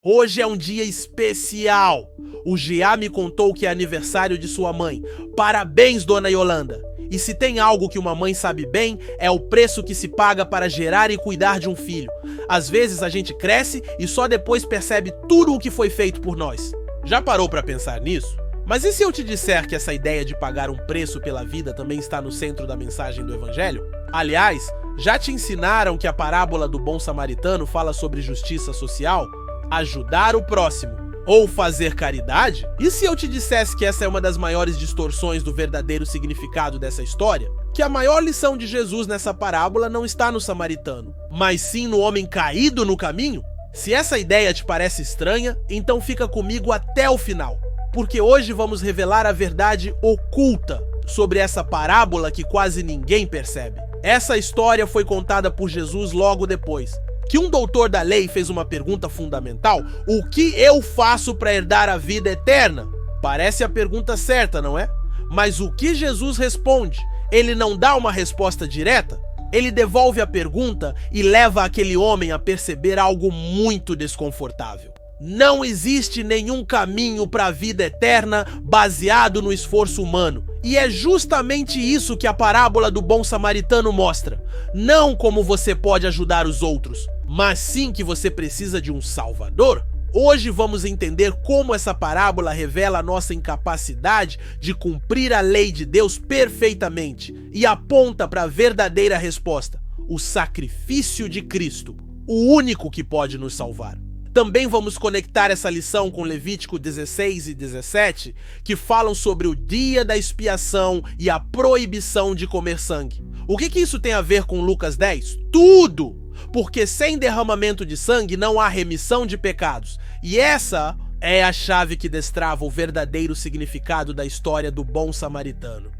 Hoje é um dia especial. O Gia me contou que é aniversário de sua mãe. Parabéns, dona Yolanda. E se tem algo que uma mãe sabe bem, é o preço que se paga para gerar e cuidar de um filho. Às vezes a gente cresce e só depois percebe tudo o que foi feito por nós. Já parou para pensar nisso? Mas e se eu te disser que essa ideia de pagar um preço pela vida também está no centro da mensagem do Evangelho? Aliás, já te ensinaram que a parábola do bom samaritano fala sobre justiça social? Ajudar o próximo ou fazer caridade? E se eu te dissesse que essa é uma das maiores distorções do verdadeiro significado dessa história? Que a maior lição de Jesus nessa parábola não está no samaritano, mas sim no homem caído no caminho? Se essa ideia te parece estranha, então fica comigo até o final, porque hoje vamos revelar a verdade oculta sobre essa parábola que quase ninguém percebe. Essa história foi contada por Jesus logo depois que um doutor da lei fez uma pergunta fundamental: o que eu faço para herdar a vida eterna? Parece a pergunta certa, não é? Mas o que Jesus responde? Ele não dá uma resposta direta? Ele devolve a pergunta e leva aquele homem a perceber algo muito desconfortável. Não existe nenhum caminho para a vida eterna baseado no esforço humano. E é justamente isso que a parábola do bom samaritano mostra. Não como você pode ajudar os outros, mas sim que você precisa de um salvador. Hoje vamos entender como essa parábola revela a nossa incapacidade de cumprir a lei de Deus perfeitamente e aponta para a verdadeira resposta: o sacrifício de Cristo, o único que pode nos salvar. Também vamos conectar essa lição com Levítico 16 e 17, que falam sobre o dia da expiação e a proibição de comer sangue. O que isso tem a ver com Lucas 10? Tudo! Porque sem derramamento de sangue não há remissão de pecados. E essa é a chave que destrava o verdadeiro significado da história do bom samaritano.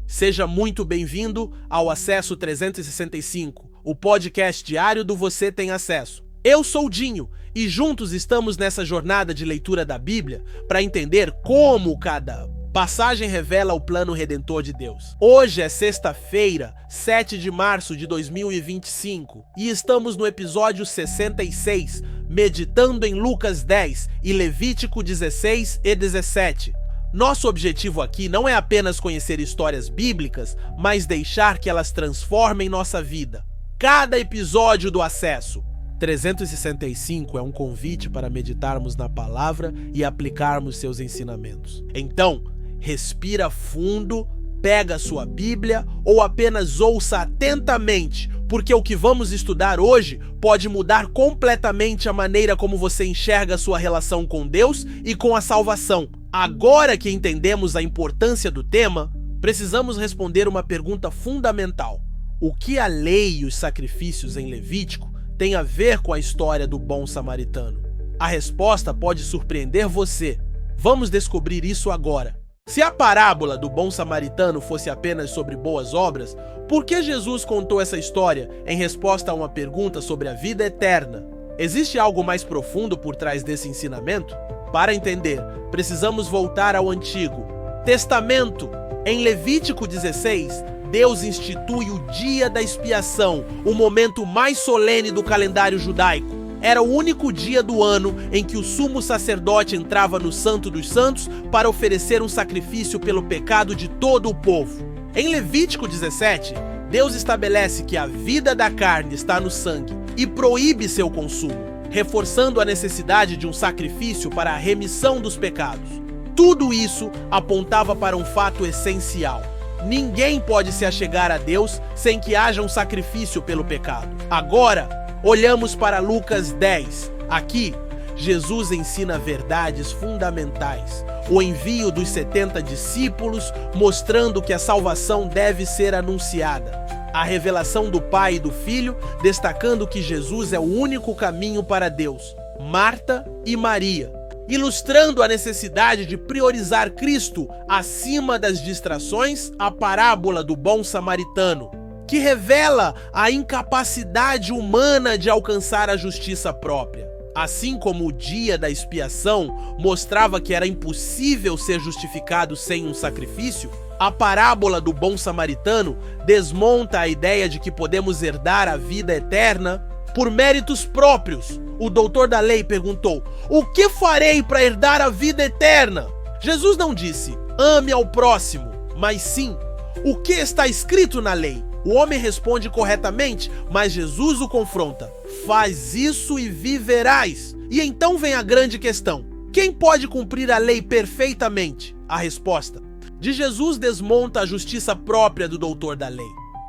Seja muito bem-vindo ao Acesso 365, o podcast diário do Você Tem Acesso. Eu sou o Dinho e juntos estamos nessa jornada de leitura da Bíblia para entender como cada passagem revela o plano redentor de Deus. Hoje é sexta-feira, 7 de março de 2025, e estamos no episódio 66, meditando em Lucas 10 e Levítico 16 e 17. Nosso objetivo aqui não é apenas conhecer histórias bíblicas, mas deixar que elas transformem nossa vida. Cada episódio do Acesso 365 é um convite para meditarmos na palavra e aplicarmos seus ensinamentos. Então, respira fundo, pega a sua Bíblia ou apenas ouça atentamente, porque o que vamos estudar hoje pode mudar completamente a maneira como você enxerga a sua relação com Deus e com a salvação. Agora que entendemos a importância do tema, precisamos responder uma pergunta fundamental: o que a lei e os sacrifícios em Levítico têm a ver com a história do bom samaritano? A resposta pode surpreender você. Vamos descobrir isso agora. Se a parábola do bom samaritano fosse apenas sobre boas obras, por que Jesus contou essa história em resposta a uma pergunta sobre a vida eterna? Existe algo mais profundo por trás desse ensinamento? Para entender, precisamos voltar ao Antigo Testamento. Em Levítico 16, Deus institui o dia da expiação, o momento mais solene do calendário judaico. Era o único dia do ano em que o sumo sacerdote entrava no Santo dos Santos para oferecer um sacrifício pelo pecado de todo o povo. Em Levítico 17, Deus estabelece que a vida da carne está no sangue e proíbe seu consumo, reforçando a necessidade de um sacrifício para a remissão dos pecados. Tudo isso apontava para um fato essencial: ninguém pode se achegar a Deus sem que haja um sacrifício pelo pecado. Agora, olhamos para Lucas 10. Aqui, Jesus ensina verdades fundamentais. O envio dos 70 discípulos, mostrando que a salvação deve ser anunciada. A revelação do Pai e do Filho, destacando que Jesus é o único caminho para Deus. Marta e Maria, ilustrando a necessidade de priorizar Cristo acima das distrações. A parábola do bom samaritano, que revela a incapacidade humana de alcançar a justiça própria. Assim como o dia da expiação mostrava que era impossível ser justificado sem um sacrifício, a parábola do bom samaritano desmonta a ideia de que podemos herdar a vida eterna por méritos próprios. O doutor da lei perguntou: "O que farei para herdar a vida eterna?" Jesus não disse: "Ame ao próximo", mas sim: "O que está escrito na lei?" O homem responde corretamente, mas Jesus o confronta: "Faz isso e viverás." E então vem a grande questão: quem pode cumprir a lei perfeitamente? A resposta de Jesus desmonta a justiça própria do doutor da lei.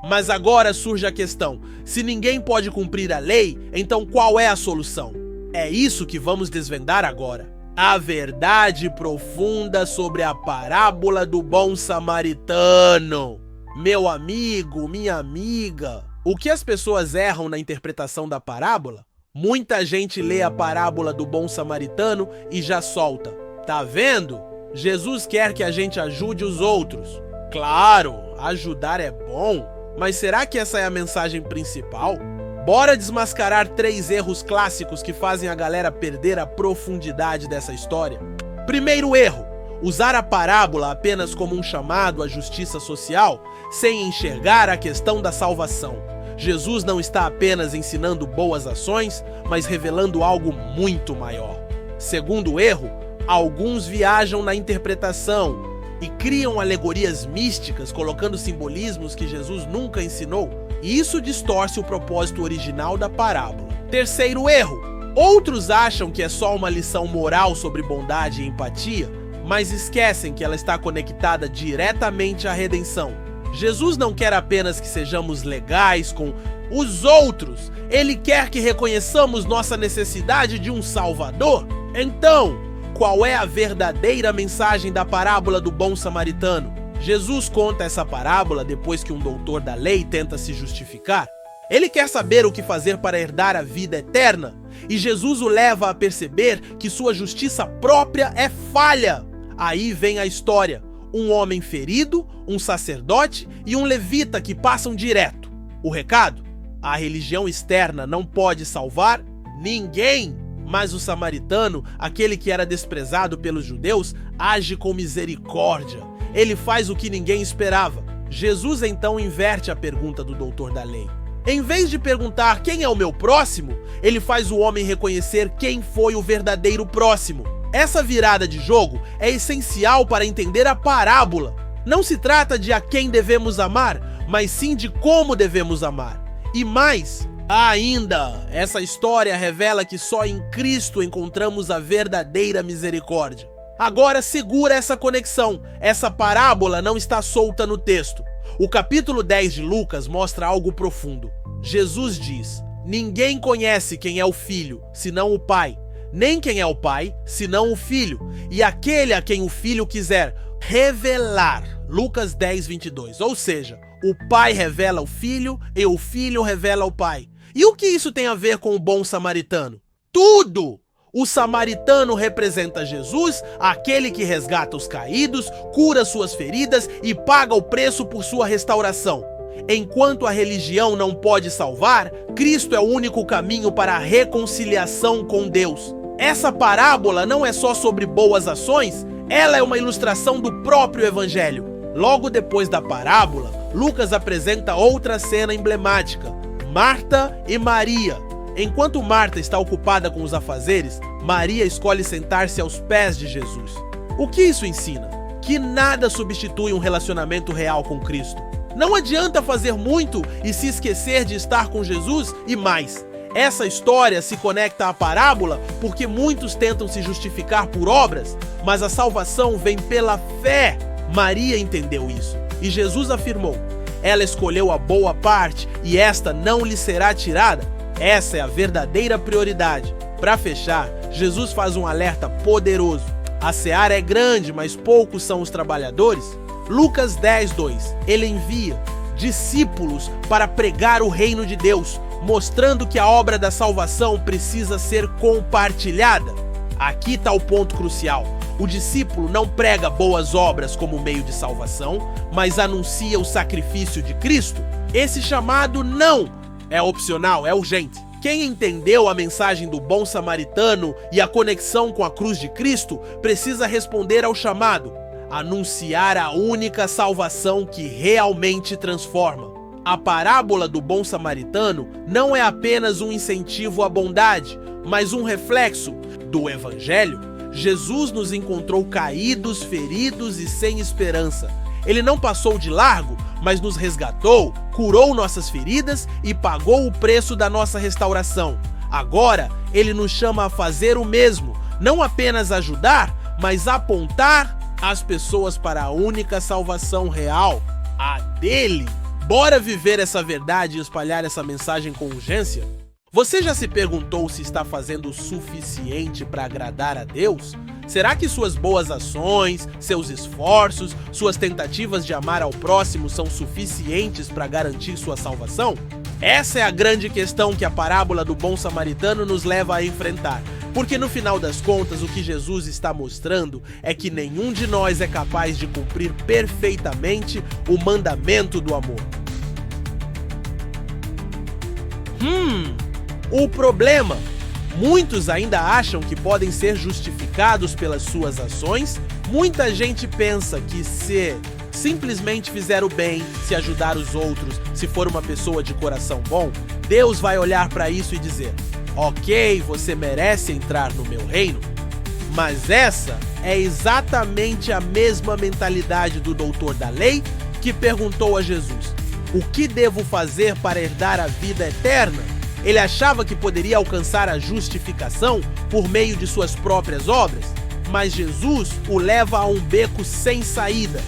Mas agora surge a questão: se ninguém pode cumprir a lei, então qual é a solução? É isso que vamos desvendar agora. A verdade profunda sobre a parábola do bom samaritano. Meu amigo, minha amiga, o que as pessoas erram na interpretação da parábola? Muita gente lê a parábola do bom samaritano e já solta: "Tá vendo? Jesus quer que a gente ajude os outros." Claro, ajudar é bom, mas será que essa é a mensagem principal? Bora desmascarar 3 erros clássicos que fazem a galera perder a profundidade dessa história. Primeiro erro: usar a parábola apenas como um chamado à justiça social, sem enxergar a questão da salvação. Jesus não está apenas ensinando boas ações, mas revelando algo muito maior. Segundo erro: alguns viajam na interpretação e criam alegorias místicas, colocando simbolismos que Jesus nunca ensinou, e isso distorce o propósito original da parábola. Terceiro erro: outros acham que é só uma lição moral sobre bondade e empatia, mas esquecem que ela está conectada diretamente à redenção. Jesus não quer apenas que sejamos legais com os outros, ele quer que reconheçamos nossa necessidade de um Salvador. Então, qual é a verdadeira mensagem da parábola do bom samaritano? Jesus conta essa parábola depois que um doutor da lei tenta se justificar. Ele quer saber o que fazer para herdar a vida eterna, e Jesus o leva a perceber que sua justiça própria é falha. Aí vem a história: um homem ferido, um sacerdote e um levita que passam direto. O recado? A religião externa não pode salvar ninguém, mas o samaritano, aquele que era desprezado pelos judeus, age com misericórdia. Ele faz o que ninguém esperava. Jesus então inverte a pergunta do doutor da lei. Em vez de perguntar quem é o meu próximo, ele faz o homem reconhecer quem foi o verdadeiro próximo. Essa virada de jogo é essencial para entender a parábola. Não se trata de a quem devemos amar, mas sim de como devemos amar. E mais ainda, essa história revela que só em Cristo encontramos a verdadeira misericórdia. Agora segura essa conexão. Essa parábola não está solta no texto. O capítulo 10 de Lucas mostra algo profundo. Jesus diz: "Ninguém conhece quem é o Filho, senão o Pai. Nem quem é o Pai, senão o Filho, e aquele a quem o Filho quiser revelar." Lucas 10, 22. Ou seja, o Pai revela o Filho e o Filho revela o Pai. E o que isso tem a ver com o bom samaritano? Tudo! O samaritano representa Jesus, aquele que resgata os caídos, cura suas feridas e paga o preço por sua restauração. Enquanto a religião não pode salvar, Cristo é o único caminho para a reconciliação com Deus. Essa parábola não é só sobre boas ações, ela é uma ilustração do próprio Evangelho. Logo depois da parábola, Lucas apresenta outra cena emblemática: Marta e Maria. Enquanto Marta está ocupada com os afazeres, Maria escolhe sentar-se aos pés de Jesus. O que isso ensina? Que nada substitui um relacionamento real com Cristo. Não adianta fazer muito e se esquecer de estar com Jesus e mais. Essa história se conecta à parábola porque muitos tentam se justificar por obras, mas a salvação vem pela fé. Maria entendeu isso e Jesus afirmou: ela escolheu a boa parte e esta não lhe será tirada. Essa é a verdadeira prioridade. Para fechar, Jesus faz um alerta poderoso. A seara é grande, mas poucos são os trabalhadores. Lucas 10, 2. Ele envia discípulos para pregar o reino de Deus, mostrando que a obra da salvação precisa ser compartilhada. Aqui está o ponto crucial. O discípulo não prega boas obras como meio de salvação, mas anuncia o sacrifício de Cristo. Esse chamado não é opcional, é urgente. Quem entendeu a mensagem do bom samaritano e a conexão com a cruz de Cristo precisa responder ao chamado, anunciar a única salvação que realmente transforma. A parábola do bom samaritano não é apenas um incentivo à bondade, mas um reflexo do Evangelho. Jesus nos encontrou caídos, feridos e sem esperança. Ele não passou de largo, mas nos resgatou, curou nossas feridas e pagou o preço da nossa restauração. Agora, ele nos chama a fazer o mesmo, não apenas ajudar, mas apontar as pessoas para a única salvação real, a dele. Bora viver essa verdade e espalhar essa mensagem com urgência? Você já se perguntou se está fazendo o suficiente para agradar a Deus? Será que suas boas ações, seus esforços, suas tentativas de amar ao próximo são suficientes para garantir sua salvação? Essa é a grande questão que a parábola do bom samaritano nos leva a enfrentar. Porque no final das contas, o que Jesus está mostrando é que nenhum de nós é capaz de cumprir perfeitamente o mandamento do amor. O problema: muitos ainda acham que podem ser justificados pelas suas ações. Muita gente pensa que se simplesmente fizer o bem, se ajudar os outros, se for uma pessoa de coração bom, Deus vai olhar para isso e dizer: ok, você merece entrar no meu reino. Mas essa é exatamente a mesma mentalidade do doutor da lei que perguntou a Jesus: o que devo fazer para herdar a vida eterna? Ele achava que poderia alcançar a justificação por meio de suas próprias obras, mas Jesus o leva a um beco sem saída.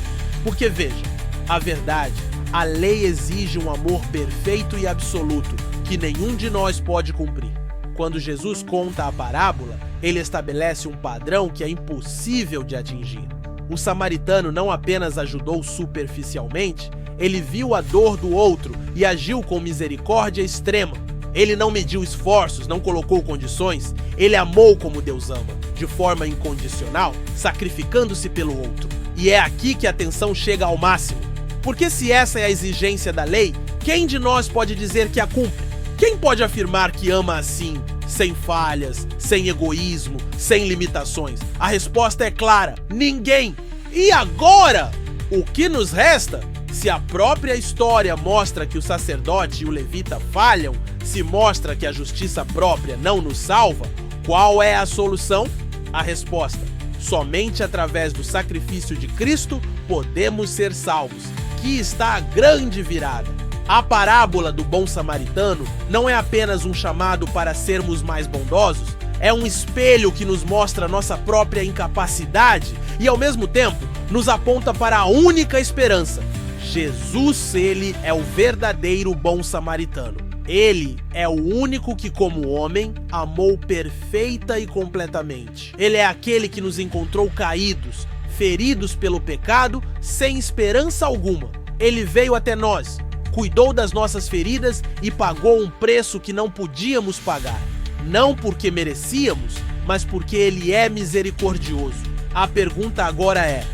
Porque veja, a verdade, a lei exige um amor perfeito e absoluto que nenhum de nós pode cumprir. Quando Jesus conta a parábola, ele estabelece um padrão que é impossível de atingir. O samaritano não apenas ajudou superficialmente, ele viu a dor do outro e agiu com misericórdia extrema. Ele não mediu esforços, não colocou condições, ele amou como Deus ama, de forma incondicional, sacrificando-se pelo outro. E é aqui que a tensão chega ao máximo. Porque se essa é a exigência da lei, quem de nós pode dizer que a cumpre? Quem pode afirmar que ama assim, sem falhas, sem egoísmo, sem limitações? A resposta é clara: ninguém! E agora? O que nos resta? Se a própria história mostra que o sacerdote e o levita falham, se mostra que a justiça própria não nos salva, qual é a solução? A resposta: somente através do sacrifício de Cristo podemos ser salvos. Aqui está a grande virada. A parábola do bom samaritano não é apenas um chamado para sermos mais bondosos, é um espelho que nos mostra nossa própria incapacidade e, ao mesmo tempo, nos aponta para a única esperança. Jesus, ele é o verdadeiro bom samaritano. Ele é o único que, como homem, amou perfeita e completamente. Ele é aquele que nos encontrou caídos, feridos pelo pecado, sem esperança alguma. Ele veio até nós, cuidou das nossas feridas e pagou um preço que não podíamos pagar. Não porque merecíamos, mas porque ele é misericordioso. A pergunta agora é: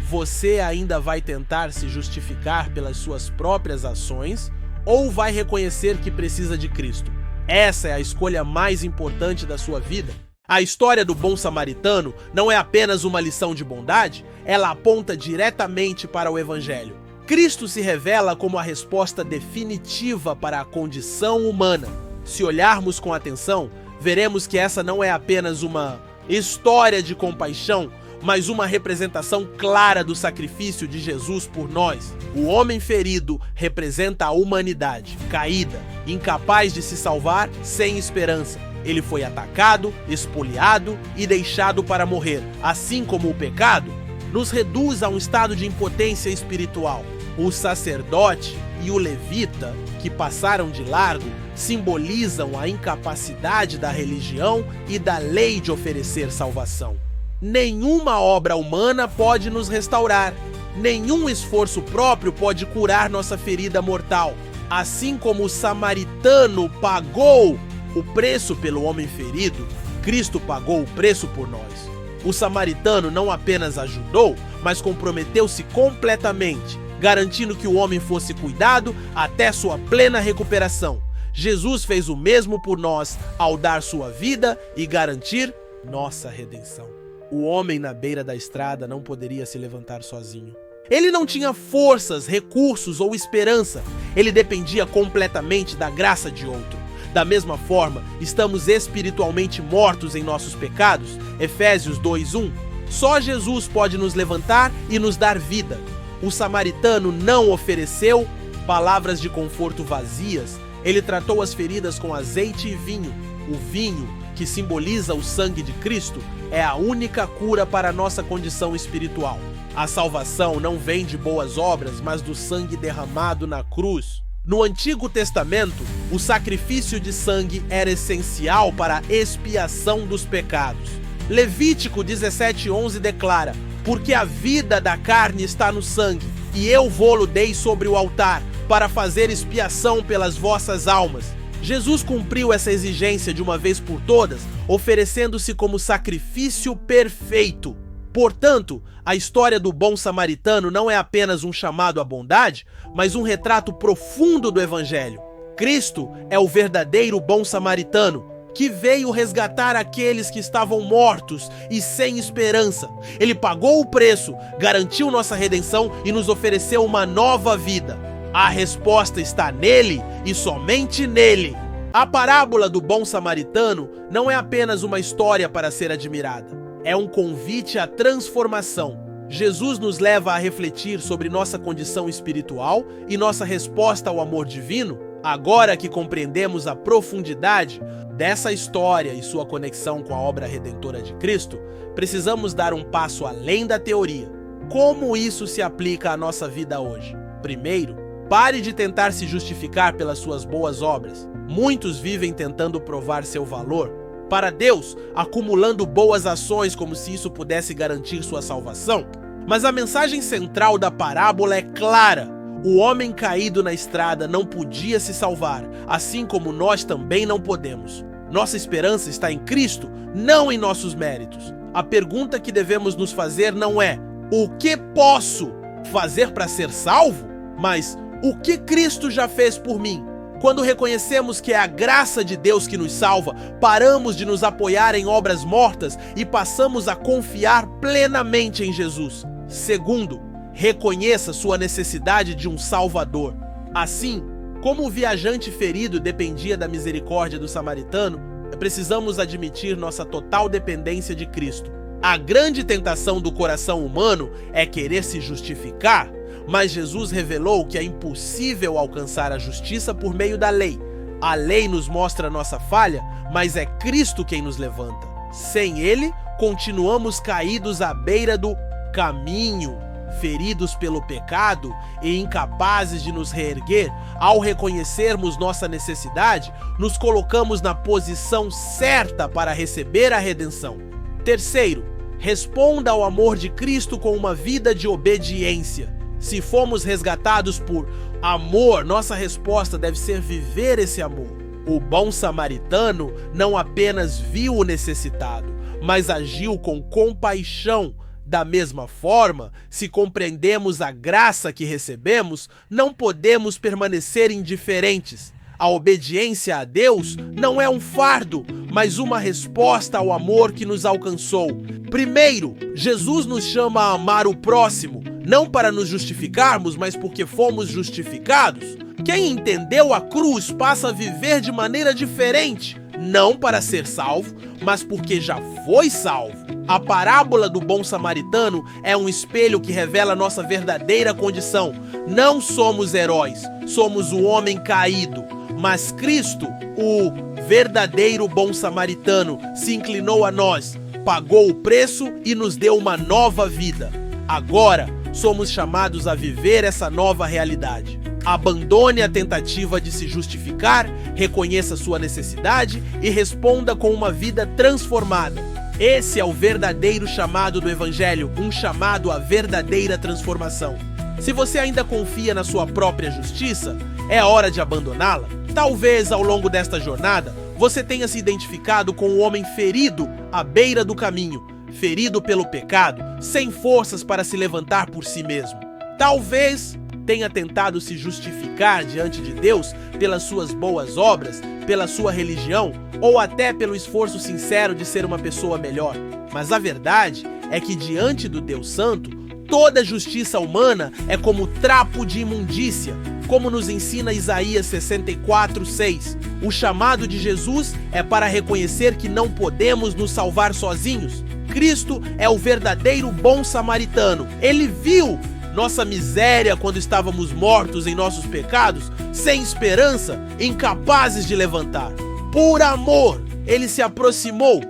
você ainda vai tentar se justificar pelas suas próprias ações ou vai reconhecer que precisa de Cristo? Essa é a escolha mais importante da sua vida. A história do bom samaritano não é apenas uma lição de bondade, ela aponta diretamente para o Evangelho. Cristo se revela como a resposta definitiva para a condição humana. Se olharmos com atenção, veremos que essa não é apenas uma história de compaixão, mas uma representação clara do sacrifício de Jesus por nós. O homem ferido representa a humanidade, caída, incapaz de se salvar, sem esperança. Ele foi atacado, espoliado e deixado para morrer. Assim como o pecado nos reduz a um estado de impotência espiritual. O sacerdote e o levita, que passaram de largo, simbolizam a incapacidade da religião e da lei de oferecer salvação. Nenhuma obra humana pode nos restaurar. Nenhum esforço próprio pode curar nossa ferida mortal. Assim como o samaritano pagou o preço pelo homem ferido, Cristo pagou o preço por nós. O samaritano não apenas ajudou, mas comprometeu-se completamente, garantindo que o homem fosse cuidado até sua plena recuperação. Jesus fez o mesmo por nós ao dar sua vida e garantir nossa redenção. O homem na beira da estrada não poderia se levantar sozinho. Ele não tinha forças, recursos ou esperança. Ele dependia completamente da graça de outro. Da mesma forma, estamos espiritualmente mortos em nossos pecados. Efésios 2:1. Só Jesus pode nos levantar e nos dar vida. O samaritano não ofereceu palavras de conforto vazias. Ele tratou as feridas com azeite e vinho. O vinho, que simboliza o sangue de Cristo, é a única cura para a nossa condição espiritual. A salvação não vem de boas obras, mas do sangue derramado na cruz. No Antigo Testamento, o sacrifício de sangue era essencial para a expiação dos pecados. Levítico 17:11 declara: porque a vida da carne está no sangue, e eu vô-lo dei sobre o altar, para fazer expiação pelas vossas almas. Jesus cumpriu essa exigência de uma vez por todas, oferecendo-se como sacrifício perfeito. Portanto, a história do bom samaritano não é apenas um chamado à bondade, mas um retrato profundo do Evangelho. Cristo é o verdadeiro bom samaritano, que veio resgatar aqueles que estavam mortos e sem esperança. Ele pagou o preço, garantiu nossa redenção e nos ofereceu uma nova vida. A resposta está nele e somente nele. A parábola do bom samaritano não é apenas uma história para ser admirada. É um convite à transformação. Jesus nos leva a refletir sobre nossa condição espiritual e nossa resposta ao amor divino. Agora que compreendemos a profundidade dessa história e sua conexão com a obra redentora de Cristo, precisamos dar um passo além da teoria. Como isso se aplica à nossa vida hoje? Primeiro, pare de tentar se justificar pelas suas boas obras. Muitos vivem tentando provar seu valor para Deus, acumulando boas ações como se isso pudesse garantir sua salvação. Mas a mensagem central da parábola é clara. O homem caído na estrada não podia se salvar, assim como nós também não podemos. Nossa esperança está em Cristo, não em nossos méritos. A pergunta que devemos nos fazer não é: o que posso fazer para ser salvo? Mas o que Cristo já fez por mim? Quando reconhecemos que é a graça de Deus que nos salva, paramos de nos apoiar em obras mortas e passamos a confiar plenamente em Jesus. Segundo, reconheça sua necessidade de um Salvador. Assim, como o viajante ferido dependia da misericórdia do samaritano, precisamos admitir nossa total dependência de Cristo. A grande tentação do coração humano é querer se justificar, mas Jesus revelou que é impossível alcançar a justiça por meio da lei. A lei nos mostra nossa falha, mas é Cristo quem nos levanta. Sem Ele, continuamos caídos à beira do caminho, feridos pelo pecado e incapazes de nos reerguer. Ao reconhecermos nossa necessidade, nos colocamos na posição certa para receber a redenção. Terceiro, responda ao amor de Cristo com uma vida de obediência. Se fomos resgatados por amor, nossa resposta deve ser viver esse amor. O bom samaritano não apenas viu o necessitado, mas agiu com compaixão. Da mesma forma, se compreendemos a graça que recebemos, não podemos permanecer indiferentes. A obediência a Deus não é um fardo, mas uma resposta ao amor que nos alcançou. Primeiro, Jesus nos chama a amar o próximo, não para nos justificarmos, mas porque fomos justificados. Quem entendeu a cruz passa a viver de maneira diferente, não para ser salvo, mas porque já foi salvo. A parábola do bom samaritano é um espelho que revela nossa verdadeira condição. Não somos heróis, somos o homem caído. Mas Cristo, o verdadeiro bom samaritano, se inclinou a nós, pagou o preço e nos deu uma nova vida. Agora, somos chamados a viver essa nova realidade. Abandone a tentativa de se justificar, reconheça sua necessidade e responda com uma vida transformada. Esse é o verdadeiro chamado do Evangelho, um chamado à verdadeira transformação. Se você ainda confia na sua própria justiça, é hora de abandoná-la. Talvez ao longo desta jornada, você tenha se identificado com o homem ferido à beira do caminho, ferido pelo pecado, sem forças para se levantar por si mesmo. Talvez tenha tentado se justificar diante de Deus pelas suas boas obras, pela sua religião ou até pelo esforço sincero de ser uma pessoa melhor. Mas a verdade é que diante do Deus Santo, toda justiça humana é como trapo de imundícia, como nos ensina Isaías 64:6. O chamado de Jesus é para reconhecer que não podemos nos salvar sozinhos. Cristo é o verdadeiro bom samaritano. Ele viu nossa miséria quando estávamos mortos em nossos pecados, sem esperança, incapazes de levantar. Por amor, ele se aproximou,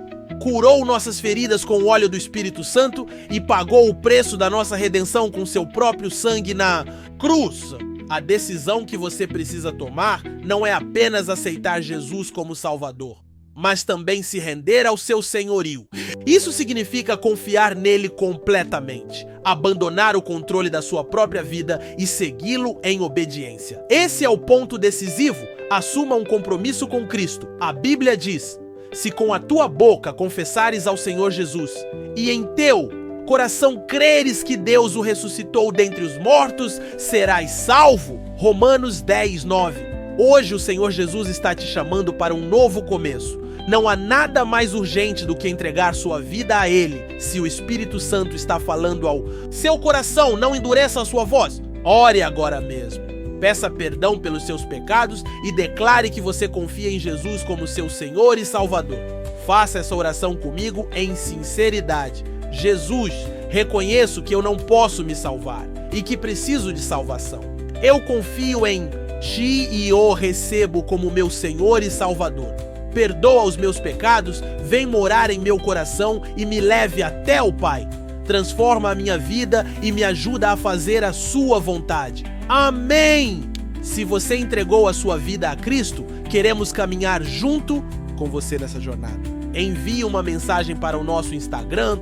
curou nossas feridas com o óleo do Espírito Santo e pagou o preço da nossa redenção com seu próprio sangue na cruz. A decisão que você precisa tomar não é apenas aceitar Jesus como Salvador, mas também se render ao seu senhorio. Isso significa confiar nele completamente, abandonar o controle da sua própria vida e segui-lo em obediência. Esse é o ponto decisivo. Assuma um compromisso com Cristo. A Bíblia diz: se com a tua boca confessares ao Senhor Jesus e em teu coração creres que Deus o ressuscitou dentre os mortos, serás salvo. Romanos 10:9. Hoje o Senhor Jesus está te chamando para um novo começo. Não há nada mais urgente do que entregar sua vida a Ele. Se o Espírito Santo está falando ao seu coração, não endureça a sua voz. Ore agora mesmo. Peça perdão pelos seus pecados e declare que você confia em Jesus como seu Senhor e Salvador. Faça essa oração comigo em sinceridade. Jesus, reconheço que eu não posso me salvar e que preciso de salvação. Eu confio em Ti e o recebo como meu Senhor e Salvador. Perdoa os meus pecados, vem morar em meu coração e me leve até o Pai. Transforma a minha vida e me ajuda a fazer a sua vontade. Amém! Se você entregou a sua vida a Cristo, queremos caminhar junto com você nessa jornada. Envie uma mensagem para o nosso Instagram,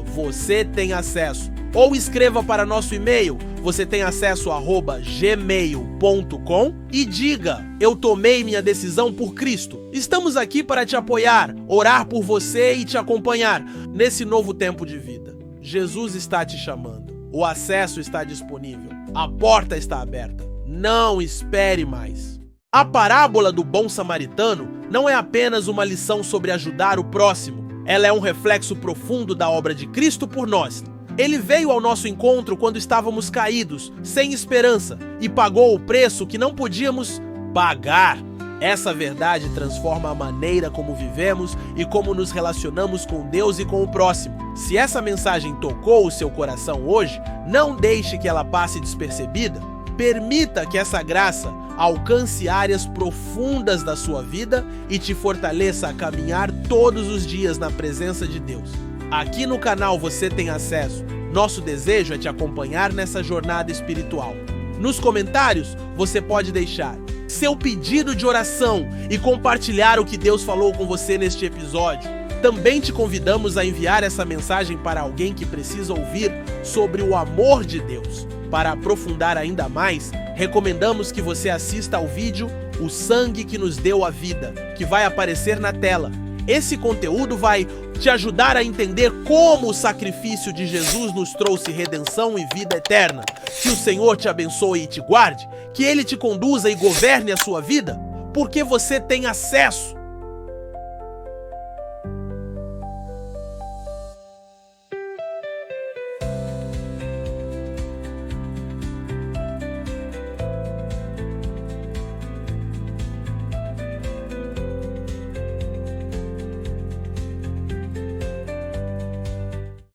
@vocêtemacesso, ou escreva para nosso e-mail, vocêtemacesso@gmail.com, e diga: eu tomei minha decisão por Cristo. Estamos aqui para te apoiar, orar por você e te acompanhar nesse novo tempo de vida. Jesus está te chamando. O acesso está disponível. A porta está aberta. Não espere mais. A parábola do bom samaritano não é apenas uma lição sobre ajudar o próximo. Ela é um reflexo profundo da obra de Cristo por nós. Ele veio ao nosso encontro quando estávamos caídos, sem esperança, e pagou o preço que não podíamos pagar. Essa verdade transforma a maneira como vivemos e como nos relacionamos com Deus e com o próximo. Se essa mensagem tocou o seu coração hoje, não deixe que ela passe despercebida. Permita que essa graça alcance áreas profundas da sua vida e te fortaleça a caminhar todos os dias na presença de Deus. Aqui no canal Você Tem Acesso. Nosso desejo é te acompanhar nessa jornada espiritual. Nos comentários, você pode deixar seu pedido de oração e compartilhar o que Deus falou com você neste episódio. Também te convidamos a enviar essa mensagem para alguém que precisa ouvir sobre o amor de Deus. Para aprofundar ainda mais, recomendamos que você assista ao vídeo O Sangue que nos deu a vida, que vai aparecer na tela. Esse conteúdo vai te ajudar a entender como o sacrifício de Jesus nos trouxe redenção e vida eterna. Que o Senhor te abençoe e te guarde, que Ele te conduza e governe a sua vida, porque você tem acesso.